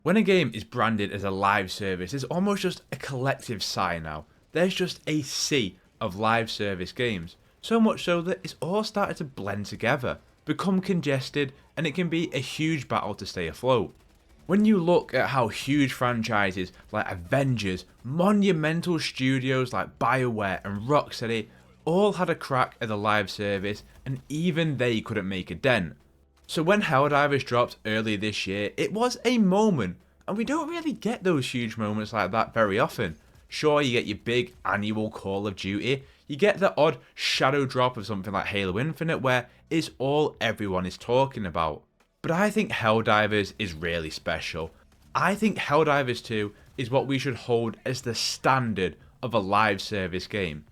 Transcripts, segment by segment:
When a game is branded as a live service, it's almost just a collective sigh now. There's just a sea of live service games. So much so that it's all started to blend together, become congested, and it can be a huge battle to stay afloat. When you look at how huge franchises like Avengers, monumental studios like BioWare and Rocksteady all had a crack at the live service, and even they couldn't make a dent. So when Helldivers dropped earlier this year, it was a moment, and we don't really get those huge moments like that very often. Sure, you get your big annual Call of Duty, you get the odd shadow drop of something like Halo Infinite where it's all everyone is talking about. But I think Helldivers is really special. I think Helldivers 2 is what we should hold as the standard of a live service game.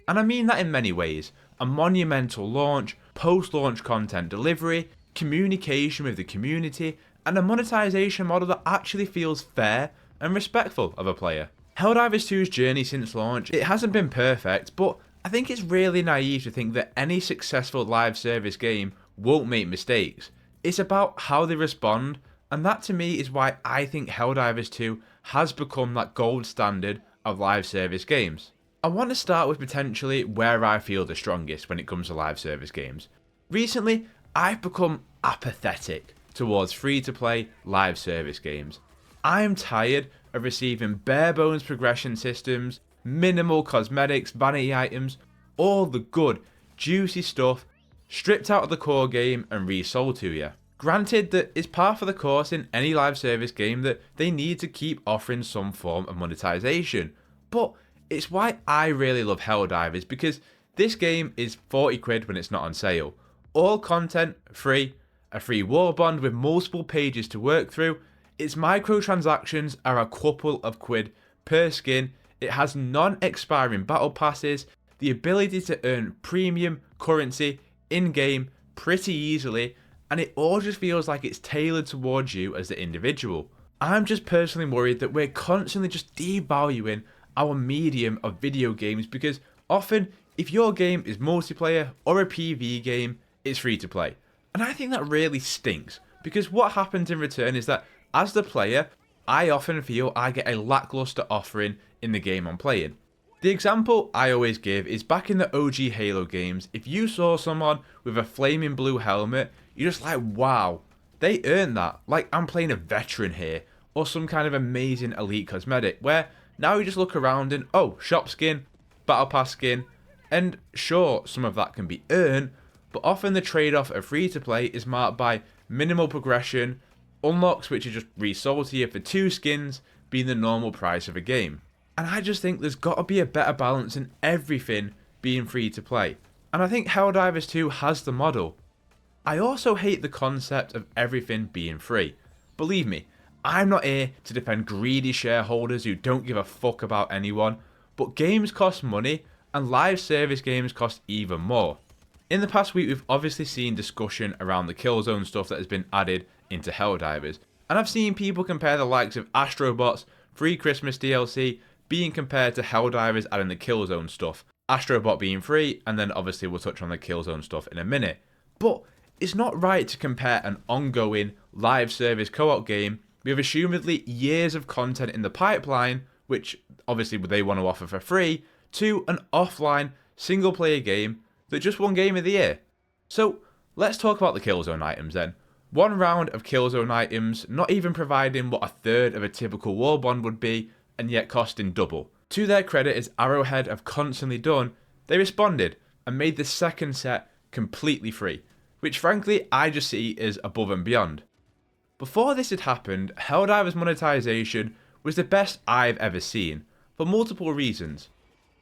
And I mean that in many ways. A monumental launch, post-launch content delivery, communication with the community, and a monetization model that actually feels fair and respectful of a player. Helldivers 2's journey since launch, it hasn't been perfect, but I think it's really naive to think that any successful live service game won't make mistakes. It's about how they respond, and that to me is why I think Helldivers 2 has become that gold standard of live service games. I want to start with potentially where I feel the strongest when it comes to live service games. Recently, I've become apathetic towards free-to-play live service games. I am tired of receiving bare bones progression systems, minimal cosmetics, vanity items, all the good, juicy stuff stripped out of the core game and resold to you. Granted that it's par for the course in any live service game that they need to keep offering some form of monetization, but it's why I really love Helldivers, because this game is 40 quid when it's not on sale. All content free, a free war bond with multiple pages to work through, its microtransactions are a couple of quid per skin, it has non-expiring battle passes, the ability to earn premium currency in-game pretty easily, and it all just feels like it's tailored towards you as the individual. I'm just personally worried that we're constantly just devaluing our medium of video games, because often if your game is multiplayer or a PvE game, it's free to play. And I think that really stinks, because what happens in return is that as the player, I often feel I get a lackluster offering in the game I'm playing. The example I always give is back in the OG Halo games, if you saw someone with a flaming blue helmet, you're just like, wow, they earned that. Like, I'm playing a veteran here, or some kind of amazing elite cosmetic, where now you just look around and, oh, shop skin, battle pass skin, and sure, some of that can be earned, but often the trade-off of free-to-play is marked by minimal progression, unlocks which are just resold to you for 2 skins being the normal price of a game. And I just think there's got to be a better balance in everything being free-to-play. And I think Helldivers 2 has the model. I also hate the concept of everything being free. Believe me, I'm not here to defend greedy shareholders who don't give a fuck about anyone, but games cost money, and live service games cost even more. In the past week, we've obviously seen discussion around the Killzone stuff that has been added into Helldivers, and I've seen people compare the likes of Astrobot's free Christmas DLC being compared to Helldivers adding the Killzone stuff, Astrobot being free, and then obviously we'll touch on the Killzone stuff in a minute. But it's not right to compare an ongoing live service co-op game with assumedly years of content in the pipeline, which obviously they want to offer for free, to an offline single player game that just won Game of the Year. So let's talk about the Killzone items then. One round of Killzone items, not even providing what a third of a typical war bond would be, and yet costing double. To their credit, as Arrowhead have constantly done, they responded and made the second set completely free, which frankly I just see as above and beyond. Before this had happened, Helldivers monetization was the best I've ever seen, for multiple reasons.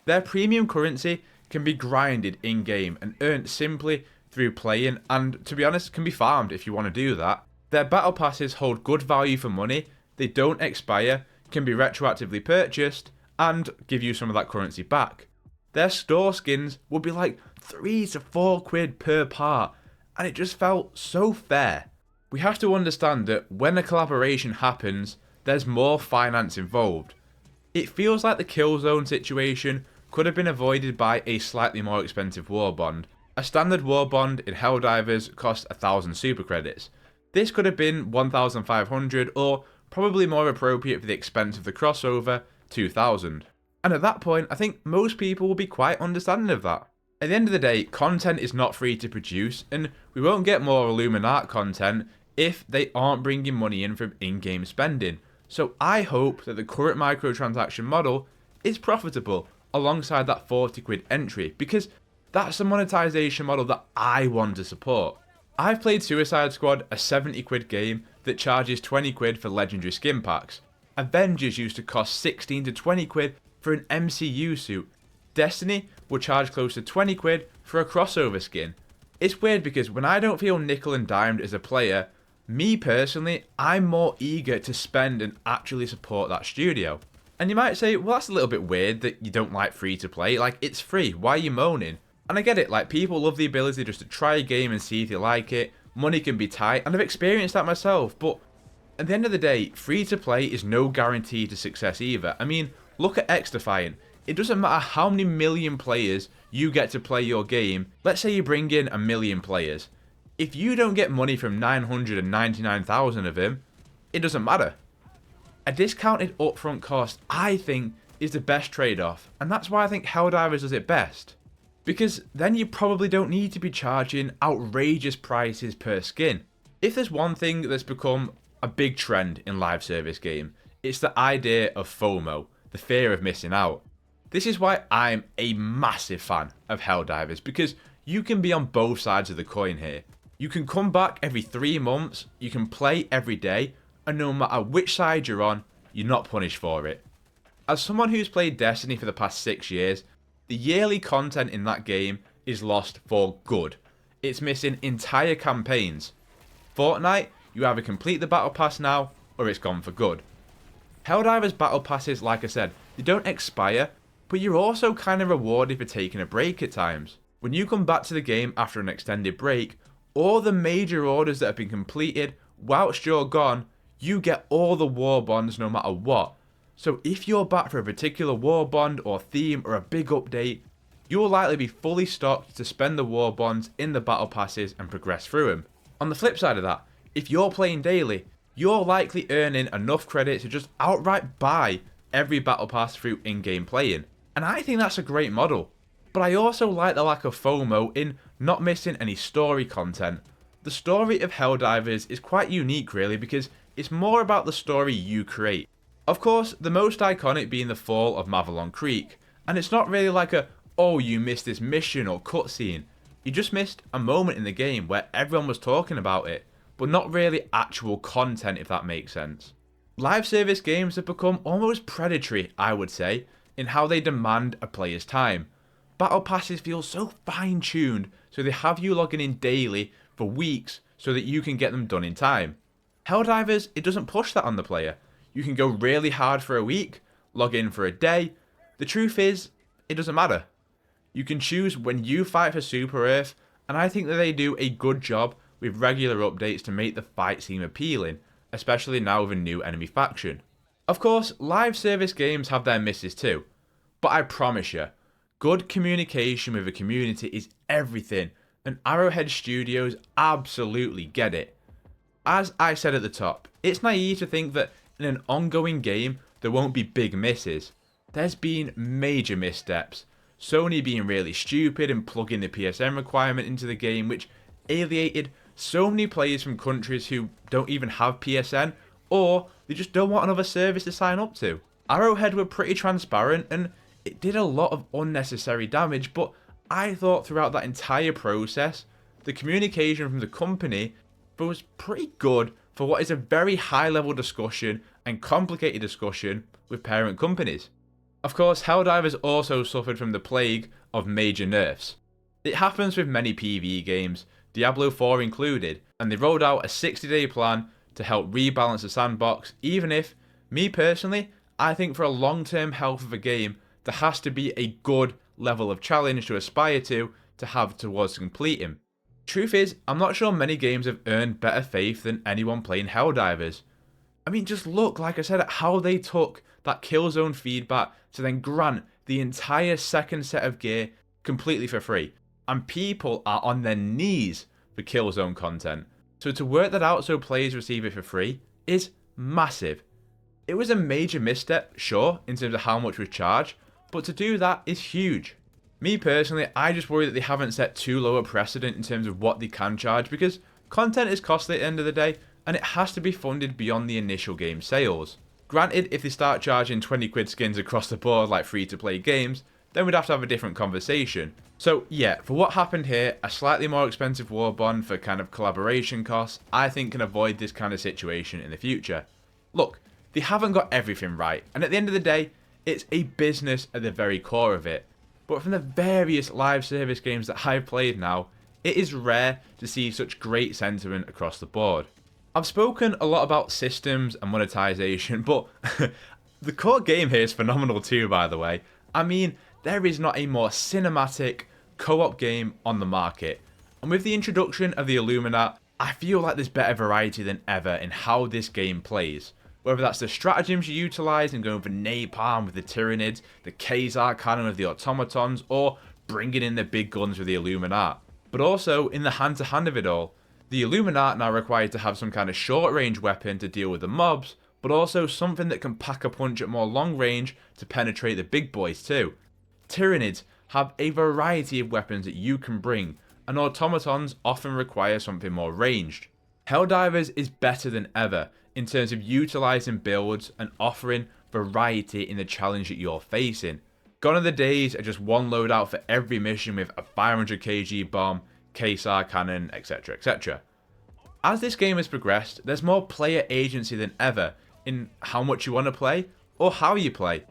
Their premium currency can be grinded in-game and earned simply through playing, and to be honest, can be farmed if you want to do that. Their battle passes hold good value for money, they don't expire, can be retroactively purchased, and give you some of that currency back. Their store skins would be like 3 to 4 quid per part, and it just felt so fair. We have to understand that when a collaboration happens, there's more finance involved. It feels like the Killzone situation could have been avoided by a slightly more expensive war bond. A standard war bond in Helldivers cost 1,000 super credits. This could have been 1,500 or probably more appropriate for the expense of the crossover 2000. And at that point, I think most people will be quite understanding of that. At the end of the day, content is not free to produce, and we won't get more illuminate content if they aren't bringing money in from in-game spending. So I hope that the current microtransaction model is profitable alongside that 40 quid entry, because that's the monetization model that I want to support. I've played Suicide Squad, a 70 quid game that charges 20 quid for legendary skin packs. Avengers used to cost 16 to 20 quid for an MCU suit. Destiny will charge close to 20 quid for a crossover skin. It's weird because when I don't feel nickel and dimed as a player, me personally, I'm more eager to spend and actually support that studio. And you might say, well, that's a little bit weird that you don't like free to play. Like, it's free. Why are you moaning? And I get it, like, people love the ability just to try a game and see if you like it. Money can be tight, and I've experienced that myself. But at the end of the day, free to play is no guarantee to success either. I mean, look at XDefiant. It doesn't matter how many million players you get to play your game. Let's say you bring in 1 million players. If you don't get money from 999,000 of them, it doesn't matter. A discounted upfront cost, I think, is the best trade-off, and that's why I think Helldivers does it best. Because then you probably don't need to be charging outrageous prices per skin. If there's one thing that's become a big trend in live service game, it's the idea of FOMO, the fear of missing out. This is why I'm a massive fan of Helldivers, because you can be on both sides of the coin here. You can come back every 3 months, you can play every day, and no matter which side you're on, you're not punished for it. As someone who's played Destiny for the past 6 years, the yearly content in that game is lost for good. It's missing entire campaigns. Fortnite, you either complete the battle pass now, or it's gone for good. Helldivers battle passes, like I said, they don't expire, but you're also kind of rewarded for taking a break at times. When you come back to the game after an extended break, all the major orders that have been completed, whilst you're gone, you get all the war bonds no matter what. So if you're back for a particular war bond or theme or a big update, you'll likely be fully stocked to spend the war bonds in the battle passes and progress through them. On the flip side of that, if you're playing daily, you're likely earning enough credit to just outright buy every battle pass through in-game playing. And I think that's a great model. But I also like the lack of FOMO in not missing any story content. The story of Helldivers is quite unique really, because it's more about the story you create. Of course, the most iconic being the fall of Mavalon Creek, and it's not really like a, oh, you missed this mission or cutscene. You just missed a moment in the game where everyone was talking about it, but not really actual content, if that makes sense. Live service games have become almost predatory, I would say, in how they demand a player's time. Battle passes feel so fine-tuned, so they have you logging in daily for weeks so that you can get them done in time. Helldivers, it doesn't push that on the player. You can go really hard for a week, log in for a day. The truth is, it doesn't matter. You can choose when you fight for Super Earth, and I think that they do a good job with regular updates to make the fight seem appealing, especially now with a new enemy faction. Of course, live service games have their misses too, but I promise you, good communication with a community is everything, and Arrowhead Studios absolutely get it. As I said at the top, it's naive to think that in an ongoing game there won't be big misses. There's been major missteps. Sony being really stupid and plugging the PSN requirement into the game, which alienated so many players from countries who don't even have PSN, or they just don't want another service to sign up to. Arrowhead were pretty transparent and it did a lot of unnecessary damage, but I thought throughout that entire process, the communication from the company was pretty good for what is a very high level discussion and complicated discussion with parent companies. Of course, Helldivers also suffered from the plague of major nerfs. It happens with many PvE games, Diablo 4 included, and they rolled out a 60-day plan to help rebalance the sandbox, even if, me personally, I think for a long-term health of a game, there has to be a good level of challenge to aspire to have towards completing. Truth is, I'm not sure many games have earned better faith than anyone playing Helldivers. I mean, just look, like I said, at how they took that Killzone feedback to then grant the entire second set of gear completely for free. And people are on their knees for Killzone content. So to work that out so players receive it for free is massive. It was a major misstep, sure, in terms of how much was charged, but to do that is huge. Me personally, I just worry that they haven't set too low a precedent in terms of what they can charge, because content is costly at the end of the day, and it has to be funded beyond the initial game sales. Granted, if they start charging 20 quid skins across the board like free to play games, then we'd have to have a different conversation. So yeah, for what happened here, a slightly more expensive war bond for kind of collaboration costs, I think can avoid this kind of situation in the future. Look, they haven't got everything right, and at the end of the day, it's a business at the very core of it. But from the various live service games that I've played now, it is rare to see such great sentiment across the board. I've spoken a lot about systems and monetization, but the core game here is phenomenal too, by the way. I mean, there is not a more cinematic co-op game on the market. And with the introduction of the illuminate, I feel like there's better variety than ever in how this game plays. Whether that's the stratagems you utilise and going for napalm with the Tyranids, the Khazar cannon with the automatons, or bringing in the big guns with the illuminate. But also, in the hand-to-hand of it all, the illuminate now requires to have some kind of short-range weapon to deal with the mobs, but also something that can pack a punch at more long range to penetrate the big boys too. Tyranids have a variety of weapons that you can bring, and automatons often require something more ranged. Helldivers is better than ever in terms of utilising builds and offering variety in the challenge that you're facing. Gone are the days of just one loadout for every mission with a 500 kg bomb, Khazar cannon, etc, etc. As this game has progressed, there's more player agency than ever in how much you want to play or how you play.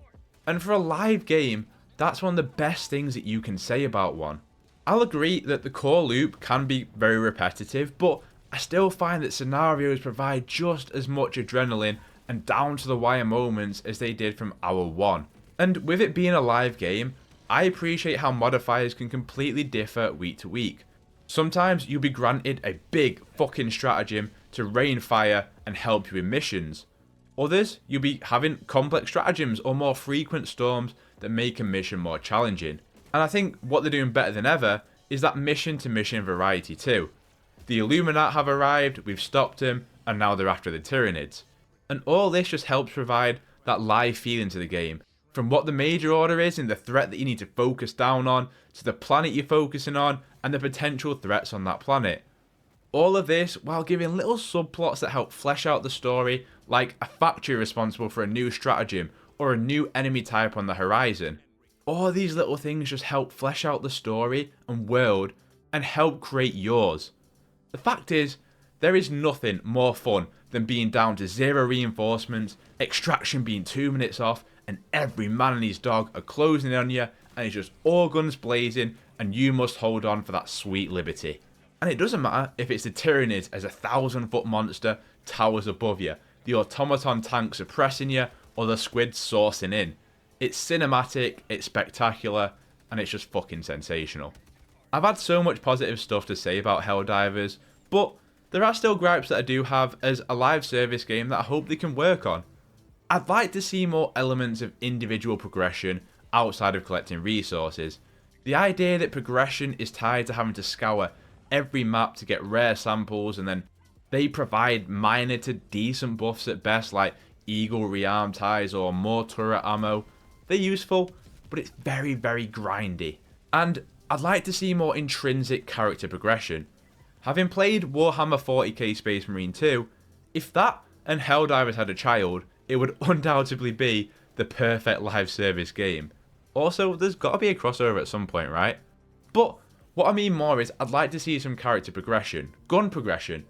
And for a live game, that's one of the best things that you can say about one. I'll agree that the core loop can be very repetitive, but I still find that scenarios provide just as much adrenaline and down to the wire moments as they did from hour one. And with it being a live game, I appreciate how modifiers can completely differ week to week. Sometimes you'll be granted a big fucking stratagem to rain fire and help you in missions. Others, you'll be having complex stratagems or more frequent storms that make a mission more challenging. And I think what they're doing better than ever is that mission to mission variety too. The illuminate have arrived, we've stopped them, and now they're after the Tyranids. And all this just helps provide that live feeling to the game. From what the major order is and the threat that you need to focus down on, to the planet you're focusing on, and the potential threats on that planet. All of this while giving little subplots that help flesh out the story, like a factory responsible for a new stratagem, or a new enemy type on the horizon. All these little things just help flesh out the story and world, and help create yours. The fact is, there is nothing more fun than being down to 0 reinforcements, extraction being 2 minutes off, and every man and his dog are closing in on you, and it's just all guns blazing, and you must hold on for that sweet liberty. And it doesn't matter if it's the Tyranids as a 1,000-foot monster towers above you, the automaton tank suppressing you, or the squid sourcing in. It's cinematic, it's spectacular, and it's just fucking sensational. I've had so much positive stuff to say about Helldivers, but there are still gripes that I do have as a live service game that I hope they can work on. I'd like to see more elements of individual progression outside of collecting resources. The idea that progression is tied to having to scour every map to get rare samples, and then they provide minor to decent buffs at best like eagle rearm ties or more turret ammo. They're useful, but it's very, very grindy. And I'd like to see more intrinsic character progression. Having played Warhammer 40k Space Marine 2, if that and Helldivers had a child, it would undoubtedly be the perfect live service game. Also, there's got to be a crossover at some point, right? But what I mean more is I'd like to see some character progression, gun progression.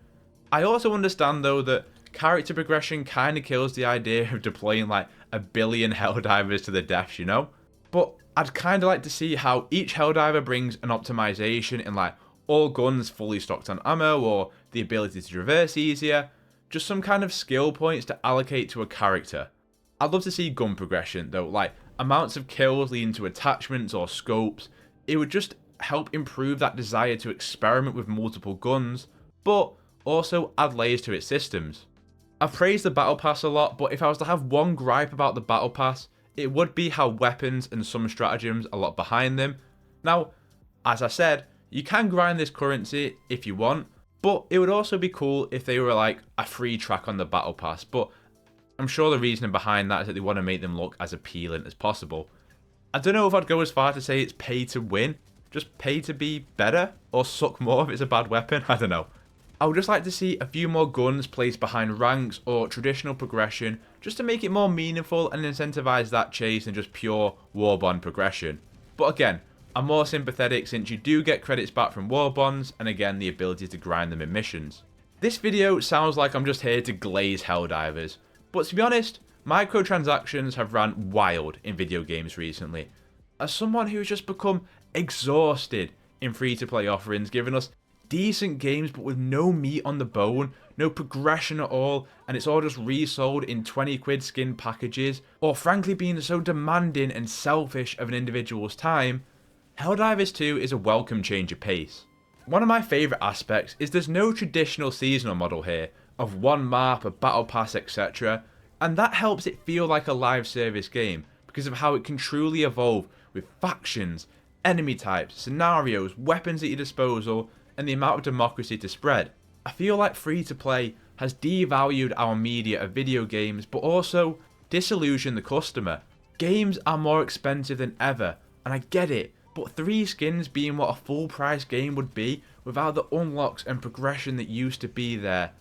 I also understand though that character progression kind of kills the idea of deploying like 1 billion Helldivers to the deaths, you know? But I'd kind of like to see how each Helldiver brings an optimization in like all guns fully stocked on ammo, or the ability to traverse easier, just some kind of skill points to allocate to a character. I'd love to see gun progression though, like amounts of kills leading to attachments or scopes. It would just help improve that desire to experiment with multiple guns, but also add layers to its systems. I've praised the Battle Pass a lot, but if I was to have one gripe about the Battle Pass, it would be how weapons and some stratagems are locked behind them. Now, as I said, you can grind this currency if you want, but it would also be cool if they were like a free track on the Battle Pass. But I'm sure the reasoning behind that is that they want to make them look as appealing as possible. I don't know if I'd go as far to say it's pay to win, just pay to be better, or suck more if it's a bad weapon, I don't know. I would just like to see a few more guns placed behind ranks or traditional progression, just to make it more meaningful and incentivize that chase than just pure war bond progression. But again, I'm more sympathetic since you do get credits back from war bonds, and again the ability to grind them in missions. This video sounds like I'm just here to glaze Helldivers, but to be honest, microtransactions have ran wild in video games recently. As someone who's just become exhausted in free-to-play offerings, giving us decent games but with no meat on the bone, no progression at all, and it's all just resold in 20 quid skin packages, or frankly being so demanding and selfish of an individual's time, Helldivers 2 is a welcome change of pace. One of my favourite aspects is there's no traditional seasonal model here, of one map, a battle pass, etc, and that helps it feel like a live service game, because of how it can truly evolve with factions, enemy types, scenarios, weapons at your disposal, and the amount of democracy to spread. I feel like free-to-play has devalued our media of video games, but also disillusioned the customer. Games are more expensive than ever, and I get it, but 3 skins being what a full-price game would be without the unlocks and progression that used to be there.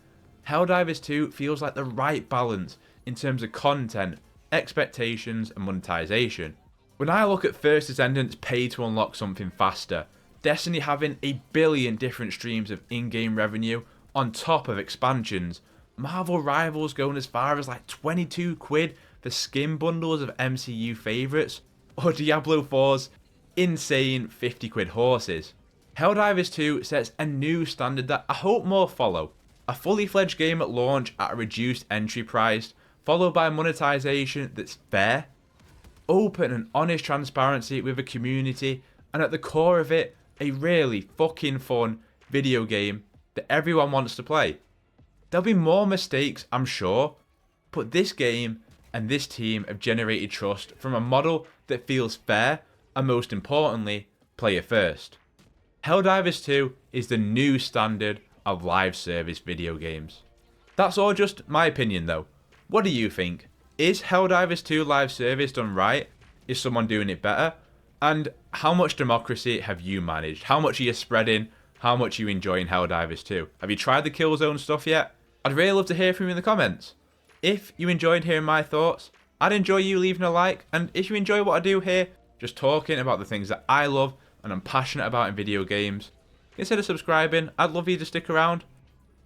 Helldivers 2 feels like the right balance in terms of content, expectations, and monetization. When I look at First Descendants pay to unlock something faster, Destiny having a billion different streams of in-game revenue on top of expansions, Marvel Rivals going as far as like 22 quid for skin bundles of MCU favourites, or Diablo 4's insane 50 quid horses. Helldivers 2 sets a new standard that I hope more follow. A fully fledged game at launch at a reduced entry price, followed by monetization that's fair, open and honest transparency with a community, and at the core of it, a really fucking fun video game that everyone wants to play. There'll be more mistakes, I'm sure, but this game and this team have generated trust from a model that feels fair and, most importantly, player first. Helldivers 2 is the new standard of live service video games. That's all just my opinion though. What do you think? Is Helldivers 2 live service done right? Is someone doing it better? And how much democracy have you managed? How much are you spreading? How much are you enjoying Helldivers 2? Have you tried the Killzone stuff yet? I'd really love to hear from you in the comments. If you enjoyed hearing my thoughts, I'd enjoy you leaving a like. And if you enjoy what I do here, just talking about the things that I love and I'm passionate about in video games, consider subscribing. I'd love you to stick around.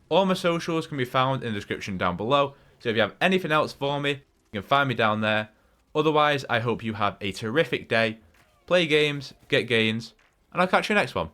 All my socials can be found in the description down below. So if you have anything else for me, you can find me down there. Otherwise, I hope you have a terrific day. Play games, get gains, and I'll catch you next one.